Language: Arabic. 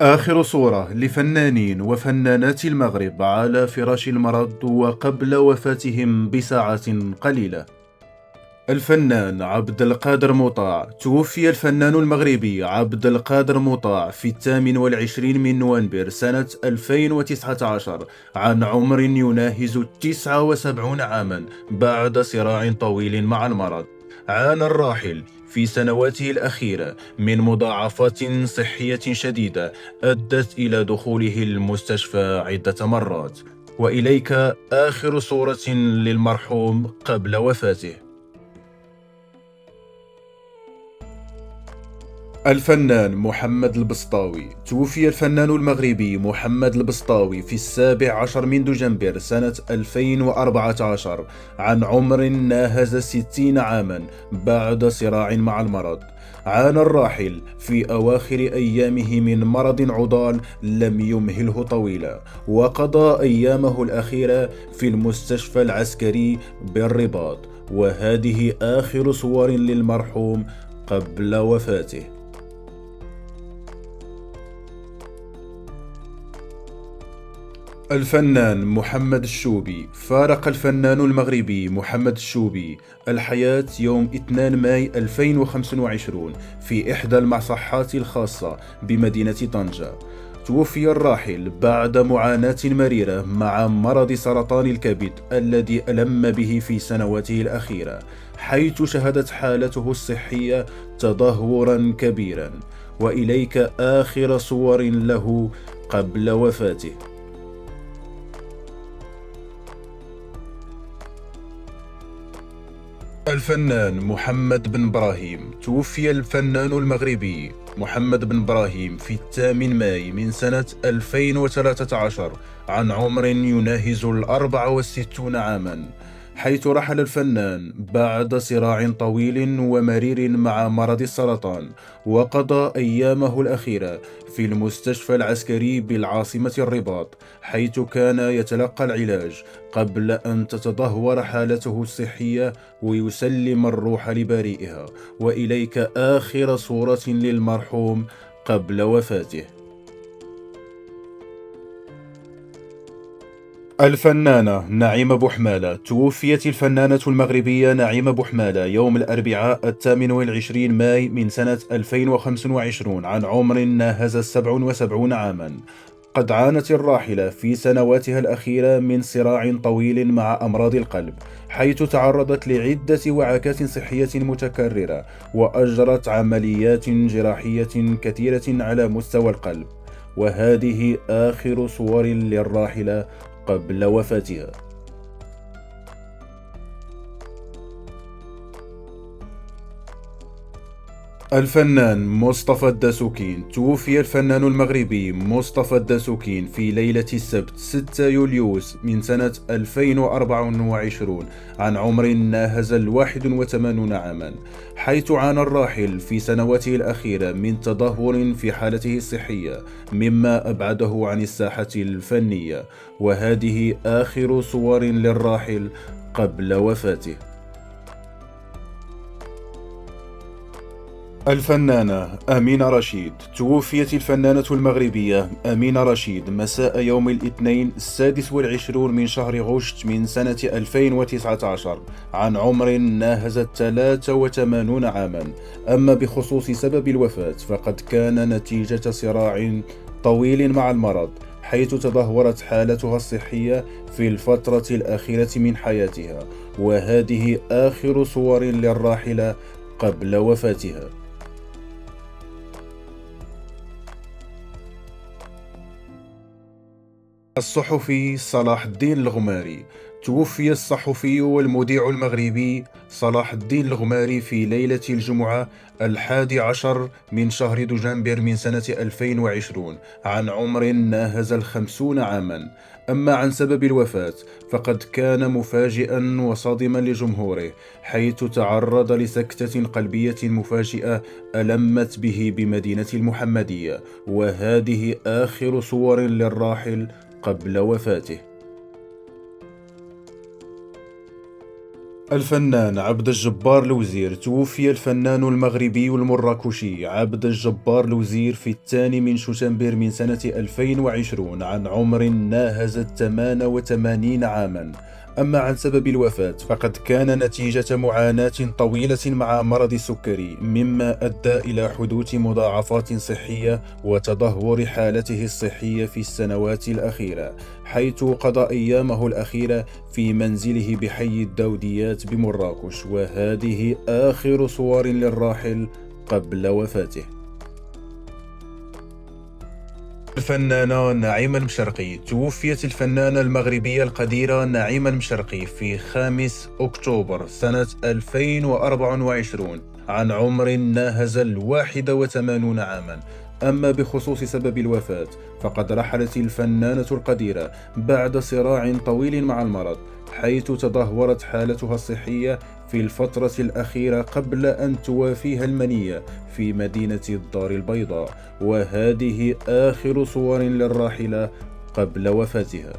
آخر صورة لفنانين وفنانات المغرب على فراش المرض وقبل وفاتهم بساعات قليلة. الفنان عبد القادر مطاع. توفي الفنان المغربي عبد القادر مطاع في 28 من نوفمبر سنة 2019 عن عمر يناهز 79 عاما بعد صراع طويل مع المرض. عانى الراحل في سنواته الأخيرة من مضاعفات صحية شديدة أدت إلى دخوله المستشفى عدة مرات. وإليك آخر صورة للمرحوم قبل وفاته. الفنان محمد البسطاوي. توفي الفنان المغربي محمد البسطاوي في 17 من دجنبر سنة 2014 عن عمر ناهز 60 عاما بعد صراع مع المرض. عانى الراحل في أواخر أيامه من مرض عضال لم يمهله طويلا، وقضى أيامه الأخيرة في المستشفى العسكري بالرباط. وهذه آخر صور للمرحوم قبل وفاته. الفنان محمد الشوبي. فارق الفنان المغربي محمد الشوبي الحياة يوم 2 ماي 2025 في إحدى المصحات الخاصة بمدينة طنجة. توفي الراحل بعد معاناة مريرة مع مرض سرطان الكبد الذي ألم به في سنواته الأخيرة، حيث شهدت حالته الصحية تدهورا كبيرا. وإليك آخر صور له قبل وفاته. الفنان محمد بن إبراهيم. توفي الفنان المغربي محمد بن إبراهيم في 8 ماي من سنة 2013 عن عمر يناهز 64 عاما، حيث رحل الفنان بعد صراع طويل ومرير مع مرض السرطان، وقضى أيامه الأخيرة في المستشفى العسكري بالعاصمة الرباط، حيث كان يتلقى العلاج قبل أن تتدهور حالته الصحية ويسلم الروح لبارئها. وإليك آخر صورة للمرحوم قبل وفاته. الفنانة نعيمة بوحمالة. توفيت الفنانة المغربية نعيمة بوحمالة يوم الأربعاء 28 ماي من سنة 2025 عن عمر ناهز 77 عاما. قد عانت الراحلة في سنواتها الأخيرة من صراع طويل مع أمراض القلب، حيث تعرضت لعدة وعكات صحية متكررة وأجرت عمليات جراحية كثيرة على مستوى القلب. وهذه آخر صور للراحلة قبل وفاتها. الفنان مصطفى الدسوكين. توفي الفنان المغربي مصطفى الدسوكين في ليلة السبت 6 يوليوس من سنة 2024 عن عمر ناهز 81 عاما، حيث عانى الراحل في سنواته الأخيرة من تدهور في حالته الصحية مما أبعده عن الساحة الفنية. وهذه آخر صور للراحل قبل وفاته. الفنانة أمينة رشيد. توفيت الفنانة المغربية أمينة رشيد مساء يوم الاثنين 26 من شهر غشت من سنة 2019 عن عمر ناهز 83 عاما. أما بخصوص سبب الوفاة فقد كان نتيجة صراع طويل مع المرض، حيث تدهورت حالتها الصحية في الفترة الأخيرة من حياتها. وهذه آخر صور للراحلة قبل وفاتها. الصحفي صلاح الدين الغماري. توفي الصحفي والمذيع المغربي صلاح الدين الغماري في ليلة الجمعة 11 من شهر دجنبر من سنة 2020 عن عمر ناهز 50 عاما. أما عن سبب الوفاة فقد كان مفاجئا وصادما لجمهوره، حيث تعرض لسكتة قلبية مفاجئة ألمت به بمدينة المحمدية. وهذه آخر صور للراحل قبل وفاته. الفنان عبد الجبار الوزير. توفي الفنان المغربي المراكشي عبد الجبار الوزير في 2 من شتنبر من سنة 2020 عن عمر ناهز 88 عاما. أما عن سبب الوفاة فقد كان نتيجة معاناة طويلة مع مرض السكري، مما أدى إلى حدوث مضاعفات صحية وتدهور حالته الصحية في السنوات الأخيرة، حيث قضى أيامه الأخيرة في منزله بحي الداوديات بمراكش، وهذه آخر صور للراحل قبل وفاته. الفنانة نعيمة المشرقي. توفيت الفنانة المغربية القديرة نعيمة المشرقي في 5 أكتوبر سنة 2024 عن عمر ناهز 81 عاما. أما بخصوص سبب الوفاة فقد رحلت الفنانة القديرة بعد صراع طويل مع المرض، حيث تدهورت حالتها الصحية في الفترة الأخيرة قبل أن توافيها المنية في مدينة الدار البيضاء، وهذه آخر صور للراحلة قبل وفاتها.